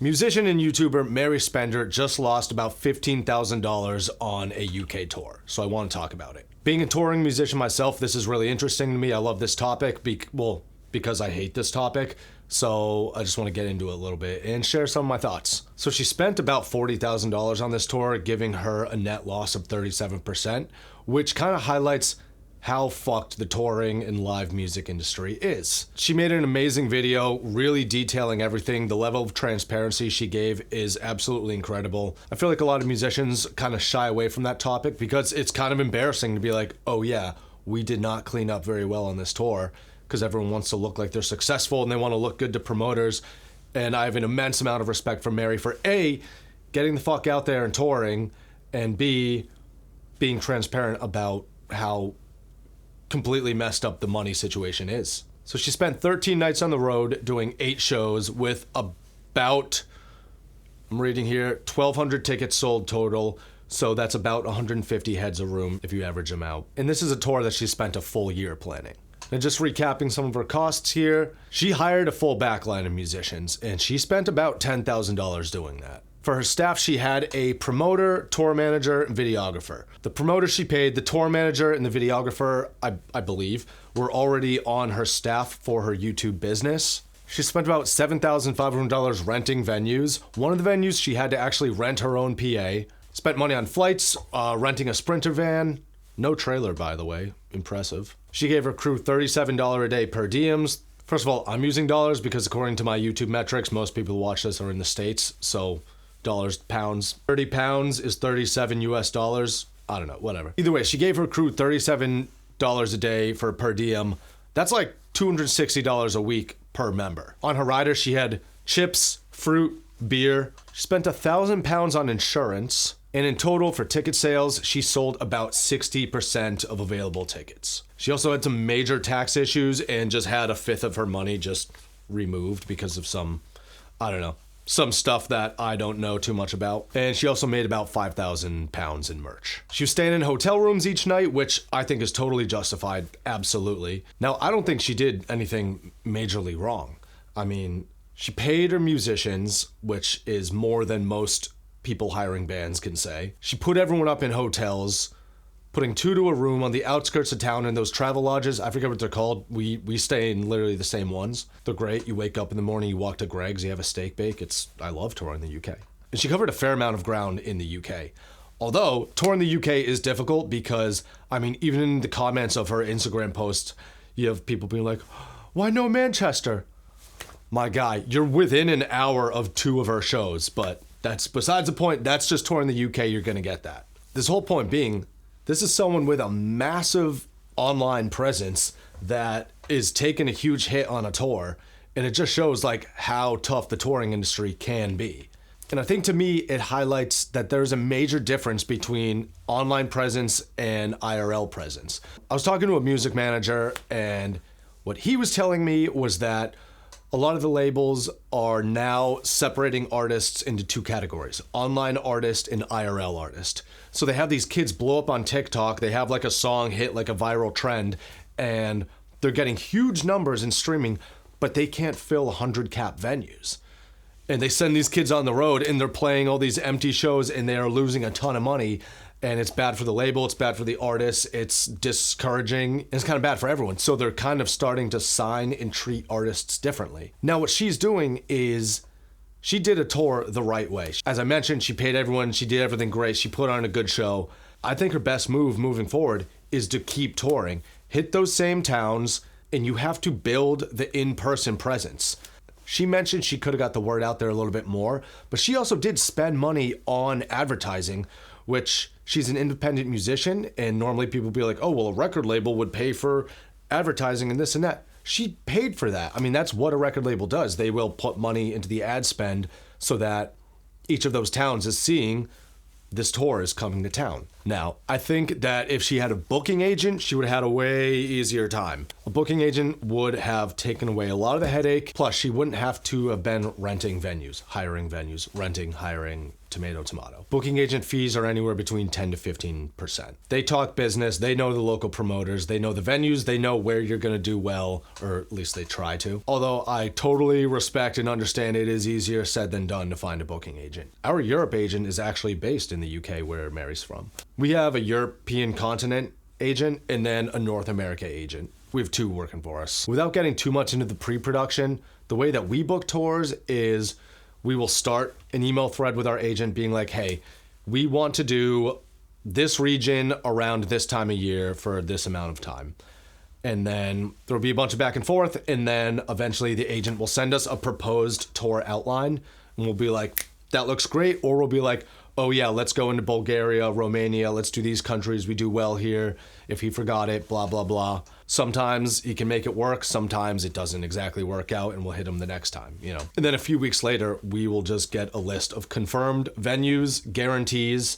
Musician and YouTuber Mary Spender just lost about $15,000 on a UK tour, so I want to talk about it. Being a touring musician myself, this is really interesting to me. I love this topic, because I hate this topic, so I just want to get into it a little bit and share some of my thoughts. So she spent about $40,000 on this tour, giving her a net loss of 37%, which kind of highlights how fucked the touring and live music industry is. She made an amazing video, really detailing everything. The level of transparency she gave is absolutely incredible. I feel like a lot of musicians kind of shy away from that topic because it's kind of embarrassing to be like, oh yeah, we did not clean up very well on this tour, because everyone wants to look like they're successful and they want to look good to promoters. And I have an immense amount of respect for Mary for A, getting the fuck out there and touring, and B, being transparent about how completely messed up the money situation is. So she spent 13 nights on the road doing 8 shows with about, I'm reading here, 1,200 tickets sold total. So that's about 150 heads a room if you average them out. And this is a tour that she spent a full year planning. And just recapping some of her costs here, she hired a full backline of musicians and she spent about $10,000 doing that. For her staff, she had a promoter, tour manager, and videographer. The promoter she paid, the tour manager and the videographer, I believe, were already on her staff for her YouTube business. She spent about $7,500 renting venues. One of the venues she had to actually rent her own PA. Spent money on flights, renting a Sprinter van. No trailer, by the way. Impressive. She gave her crew $37 a day per diems. First of all, I'm using dollars because according to my YouTube metrics, most people who watch this are in the States, so dollars, pounds. 30 pounds is 37 US dollars. I don't know, whatever. Either way, she gave her crew $37 a day for per diem. That's like $260 a week per member. On her rider, she had chips, fruit, beer. She spent 1,000 pounds on insurance. And in total, for ticket sales, she sold about 60% of available tickets. She also had some major tax issues and just had a fifth of her money just removed because of some stuff that I don't know too much about. And she also made about 5,000 pounds in merch. She was staying in hotel rooms each night, which I think is totally justified, absolutely. Now, I don't think she did anything majorly wrong. I mean, she paid her musicians, which is more than most people hiring bands can say. She put everyone up in hotels, putting 2 to a room on the outskirts of town in those travel lodges. I forget what they're called. We stay in literally the same ones. They're great. You wake up in the morning, you walk to Greg's, you have a steak bake. I love touring the UK. And she covered a fair amount of ground in the UK. Although touring the UK is difficult because, I mean, even in the comments of her Instagram posts, you have people being like, why no Manchester? My guy, you're within an hour of 2 of her shows, but that's besides the point. That's just touring the UK. You're going to get that. This whole point being, this is someone with a massive online presence that is taking a huge hit on a tour. And it just shows like how tough the touring industry can be. And I think to me, it highlights that there's a major difference between online presence and IRL presence. I was talking to a music manager and what he was telling me was that a lot of the labels are now separating artists into 2 categories, online artist and IRL artist. So they have these kids blow up on TikTok, they have like a song hit like a viral trend, and they're getting huge numbers in streaming, but they can't fill 100 cap venues. And they send these kids on the road and they're playing all these empty shows and they are losing a ton of money. And it's bad for the label, it's bad for the artists, it's discouraging, it's kind of bad for everyone. So they're kind of starting to sign and treat artists differently. Now what she's doing is, she did a tour the right way. As I mentioned, she paid everyone, she did everything great, she put on a good show. I think her best move moving forward is to keep touring. Hit those same towns, and you have to build the in-person presence. She mentioned she could have got the word out there a little bit more, but she also did spend money on advertising, which she's an independent musician, and normally people be like, oh, well, a record label would pay for advertising and this and that. She paid for that. I mean, that's what a record label does. They will put money into the ad spend so that each of those towns is seeing this tour is coming to town. Now, I think that if she had a booking agent, she would have had a way easier time. A booking agent would have taken away a lot of the headache, plus she wouldn't have to have been renting venues, hiring venues, renting, hiring, tomato. Booking agent fees are anywhere between 10 to 15%. They talk business, they know the local promoters, they know the venues, they know where you're gonna do well, or at least they try to. Although I totally respect and understand it is easier said than done to find a booking agent. Our Europe agent is actually based in the UK where Mary's from. We have a European continent agent and then a North America agent. We have two working for us. Without getting too much into the pre-production, the way that we book tours is we will start an email thread with our agent being like, hey, we want to do this region around this time of year for this amount of time. And then there'll be a bunch of back and forth. And then eventually the agent will send us a proposed tour outline. And we'll be like, that looks great. Or we'll be like, oh yeah, let's go into Bulgaria, Romania. Let's do these countries. We do well here. If he forgot it, blah, blah, blah. Sometimes he can make it work. Sometimes it doesn't exactly work out and we'll hit him the next time, you know. And then a few weeks later, we will just get a list of confirmed venues, guarantees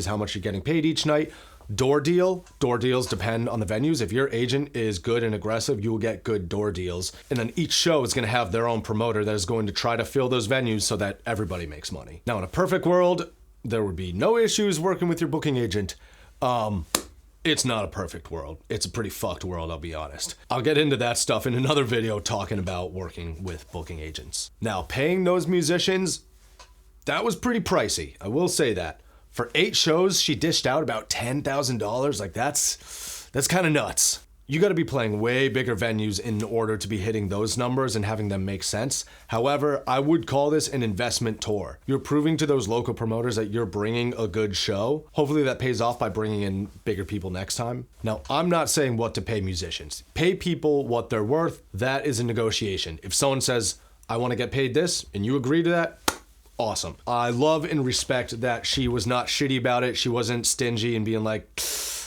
how much you're getting paid each night. Door deals depend on the venues. If your agent is good and aggressive, you will get good door deals. And then each show is going to have their own promoter that is going to try to fill those venues so that everybody makes money. Now, in a perfect world, there would be no issues working with your booking agent. It's not a perfect world. It's a pretty fucked world, I'll be honest. I'll get into that stuff in another video talking about working with booking agents. Now, paying those musicians, that was pretty pricey. I will say that. For 8 shows, she dished out about $10,000. Like that's kind of nuts. You got to be playing way bigger venues in order to be hitting those numbers and having them make sense. However, I would call this an investment tour. You're proving to those local promoters that you're bringing a good show. Hopefully that pays off by bringing in bigger people next time. Now, I'm not saying what to pay musicians. Pay people what they're worth. That is a negotiation. If someone says, I want to get paid this, and you agree to that, awesome. I love and respect that she was not shitty about it. She wasn't stingy and being like,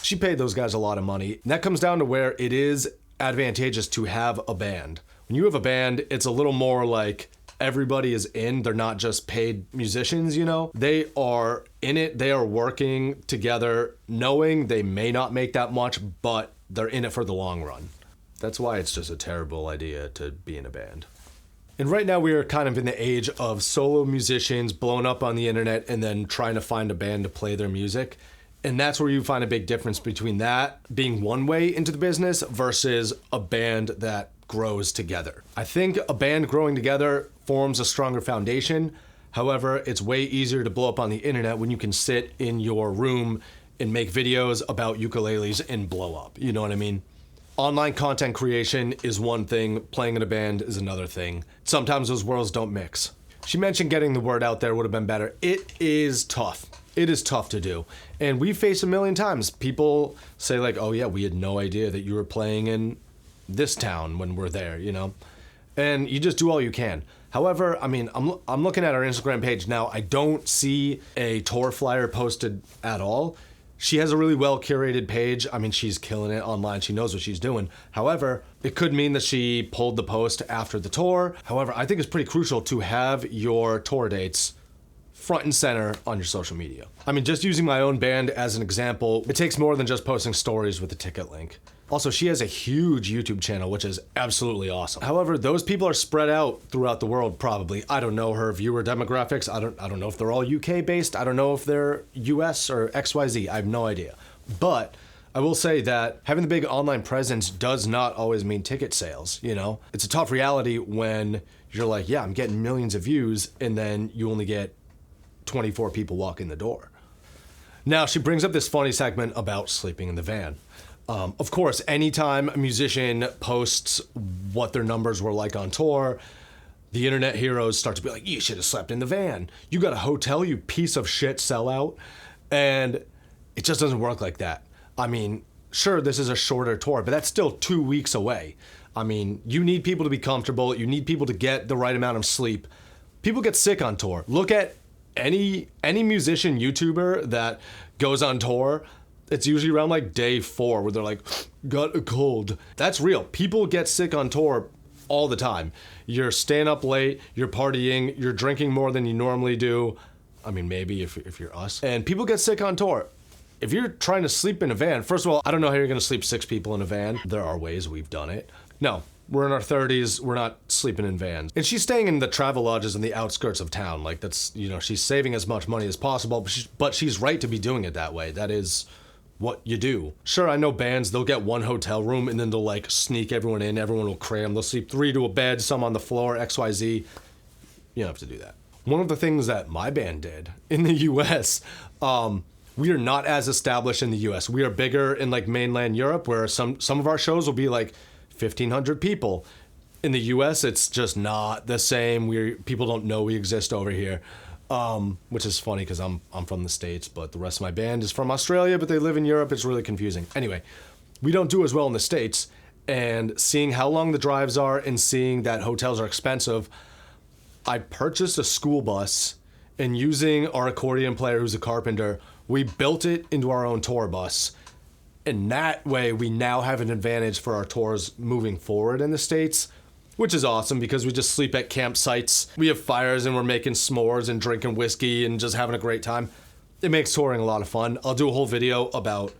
she paid those guys a lot of money. And that comes down to where it is advantageous to have a band. When you have a band, it's a little more like everybody is in. They're not just paid musicians, you know? They are in it. They are working together, knowing they may not make that much, but they're in it for the long run. That's why it's just a terrible idea to be in a band. And right now we are kind of in the age of solo musicians blowing up on the internet and then trying to find a band to play their music. And that's where you find a big difference between that being one way into the business versus a band that grows together. I think a band growing together forms a stronger foundation. However, it's way easier to blow up on the internet when you can sit in your room and make videos about ukuleles and blow up. You know what I mean? Online content creation is one thing, playing in a band is another thing. Sometimes those worlds don't mix. She mentioned getting the word out there would have been better. It is tough. It is tough to do. And we face a million times. People say like, oh yeah, we had no idea that you were playing in this town when we're there, you know? And you just do all you can. However, I mean, I'm looking at our Instagram page now. I don't see a tour flyer posted at all. She has a really well curated page. I mean, she's killing it online. She knows what she's doing. However, it could mean that she pulled the post after the tour. However, I think it's pretty crucial to have your tour dates front and center on your social media. I mean, just using my own band as an example, it takes more than just posting stories with a ticket link. Also, she has a huge YouTube channel, which is absolutely awesome. However, those people are spread out throughout the world, probably. I don't know her viewer demographics. I don't know if they're all UK based. I don't know if they're US or XYZ. I have no idea. But I will say that having the big online presence does not always mean ticket sales, you know? It's a tough reality when you're like, yeah, I'm getting millions of views, and then you only get 24 people walk in the door. Now, she brings up this funny segment about sleeping in the van. Of course, anytime a musician posts what their numbers were like on tour, the internet heroes start to be like, you should have slept in the van. You got a hotel, you piece of shit sellout. And it just doesn't work like that. I mean, sure, this is a shorter tour, but that's still 2 weeks away. I mean, you need people to be comfortable. You need people to get the right amount of sleep. People get sick on tour. Look at any musician, YouTuber that goes on tour. It's usually around like day 4 where they're like, got a cold. That's real. People get sick on tour all the time. You're staying up late, you're partying, you're drinking more than you normally do. I mean, maybe if you're us. And people get sick on tour. if you're trying to sleep in a van, first of all, I don't know how you're gonna sleep 6 people in a van. There are ways, we've done it. No, we're in our 30s, we're not sleeping in vans. And she's staying in the travel lodges in the outskirts of town. Like that's, you know, she's saving as much money as possible, but she's right to be doing it that way. That is what you do. Sure, I know bands, they'll get one hotel room and then they'll like sneak everyone in, everyone will cram, they'll sleep 3 to a bed, some on the floor, XYZ. You don't have to do that. One of the things that my band did in the US, we are not as established in the US. We are bigger in like mainland Europe where some of our shows will be like 1,500 people. In the US, it's just not the same. People don't know we exist over here, which is funny because I'm from the States, but the rest of my band is from Australia, but they live in Europe. It's really confusing. Anyway, we don't do as well in the States, and seeing how long the drives are and seeing that hotels are expensive, I purchased a school bus, and using our accordion player who's a carpenter, we built it into our own tour bus. And that way we now have an advantage for our tours moving forward in the States, which is awesome because we just sleep at campsites. We have fires and we're making s'mores and drinking whiskey and just having a great time. It makes touring a lot of fun. I'll do a whole video about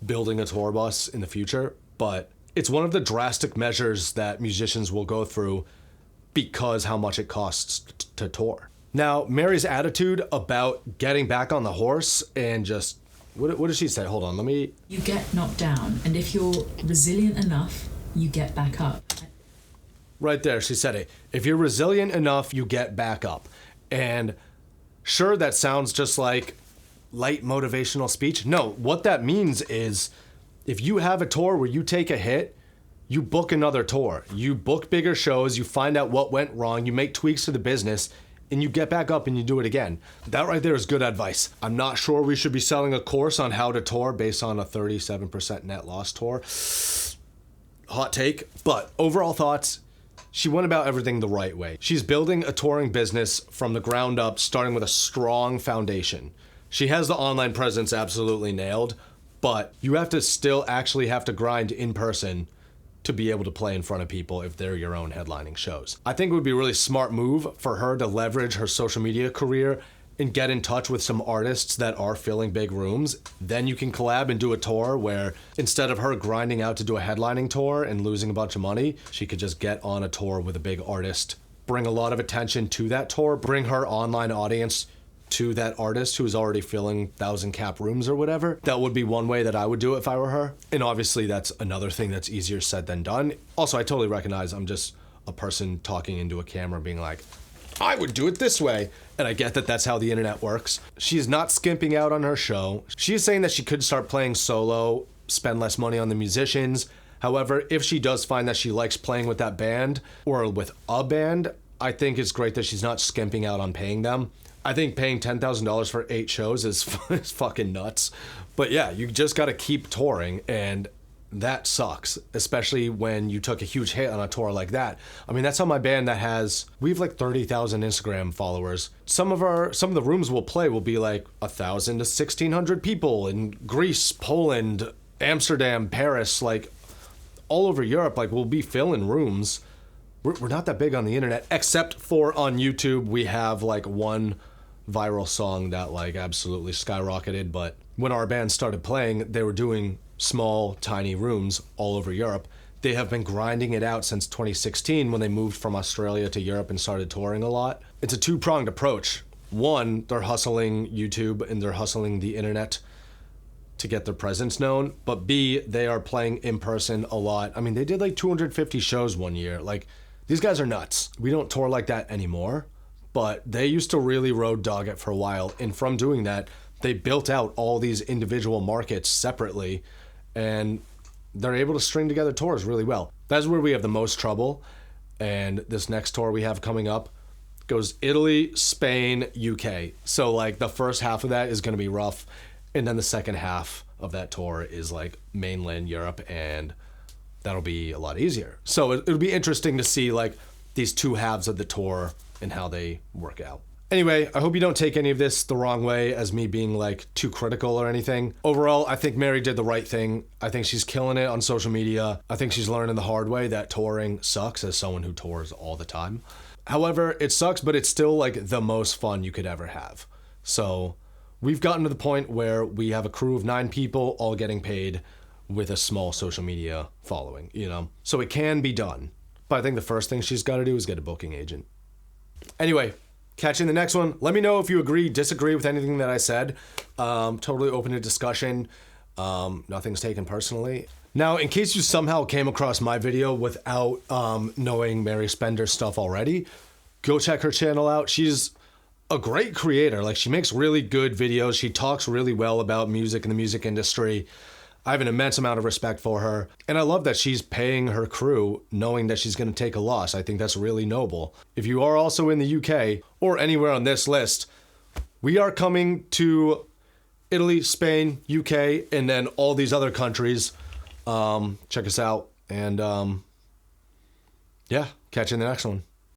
building a tour bus in the future, but it's one of the drastic measures that musicians will go through because how much it costs to tour. Now, Mary's attitude about getting back on the horse and just, what does she say? Hold on, let me... You get knocked down, and if you're resilient enough, you get back up. Right there, she said it. If you're resilient enough, you get back up. And sure, that sounds just like light motivational speech. No, what that means is if you have a tour where you take a hit, you book another tour. You book bigger shows, you find out what went wrong, you make tweaks to the business, and you get back up and you do it again. That right there is good advice. I'm not sure we should be selling a course on how to tour based on a 37% net loss tour. Hot take, but overall thoughts, she went about everything the right way. She's building a touring business from the ground up, starting with a strong foundation. She has the online presence absolutely nailed, but you have to still actually have to grind in person to be able to play in front of people if they're your own headlining shows. I think it would be a really smart move for her to leverage her social media career and get in touch with some artists that are filling big rooms. Then you can collab and do a tour where instead of her grinding out to do a headlining tour and losing a bunch of money, she could just get on a tour with a big artist, bring a lot of attention to that tour, bring her online audience to that artist who's already filling 1,000 cap rooms or whatever. That would be one way that I would do it if I were her. And obviously that's another thing that's easier said than done. Also, I totally recognize I'm just a person talking into a camera being like, I would do it this way. And I get that that's how the internet works. She's not skimping out on her show. She is saying that she could start playing solo, spend less money on the musicians. However, if she does find that she likes playing with that band or with a band, I think it's great that she's not skimping out on paying them. I think paying $10,000 for 8 shows is fucking nuts. But yeah, you just got to keep touring, and that sucks, especially when you took a huge hit on a tour like that. I mean, that's how my band we have like 30,000 Instagram followers. Some of the rooms we'll play will be like 1,000 to 1,600 people in Greece, Poland, Amsterdam, Paris, like all over Europe. Like we'll be filling rooms. We're not that big on the internet, except for on YouTube. We have like one viral song that like absolutely skyrocketed, but when our band started playing, they were doing small, tiny rooms all over Europe. They have been grinding it out since 2016 when they moved from Australia to Europe and started touring a lot. It's a two-pronged approach. One, they're hustling YouTube and they're hustling the internet to get their presence known, but B, they are playing in person a lot. I mean, they did like 250 shows one year. Like, these guys are nuts. We don't tour like that anymore, but they used to really road dog it for a while. And from doing that, they built out all these individual markets separately, and they're able to string together tours really well. That's where we have the most trouble. And this next tour we have coming up goes Italy, Spain, UK. So like the first half of that is going to be rough. And then the second half of that tour is like mainland Europe, and that'll be a lot easier. So it'll be interesting to see like these two halves of the tour and how they work out. Anyway, I hope you don't take any of this the wrong way as me being like too critical or anything. Overall, I think Mary did the right thing. I think she's killing it on social media. I think she's learning the hard way that touring sucks as someone who tours all the time. However, it sucks, but it's still like the most fun you could ever have. So we've gotten to the point where we have a crew of 9 people all getting paid with a small social media following, you know? So it can be done. But I think the first thing she's got to do is get a booking agent. Anyway, catch you in the next one. Let me know if you agree, disagree with anything that I said. Totally open to discussion. Nothing's taken personally. Now, in case you somehow came across my video without knowing Mary Spender's stuff already, go check her channel out. She's a great creator. Like, she makes really good videos. She talks really well about music and the music industry. I have an immense amount of respect for her. And I love that she's paying her crew knowing that she's going to take a loss. I think that's really noble. If you are also in the UK or anywhere on this list, we are coming to Italy, Spain, UK, and then all these other countries. Check us out. And yeah, catch you in the next one.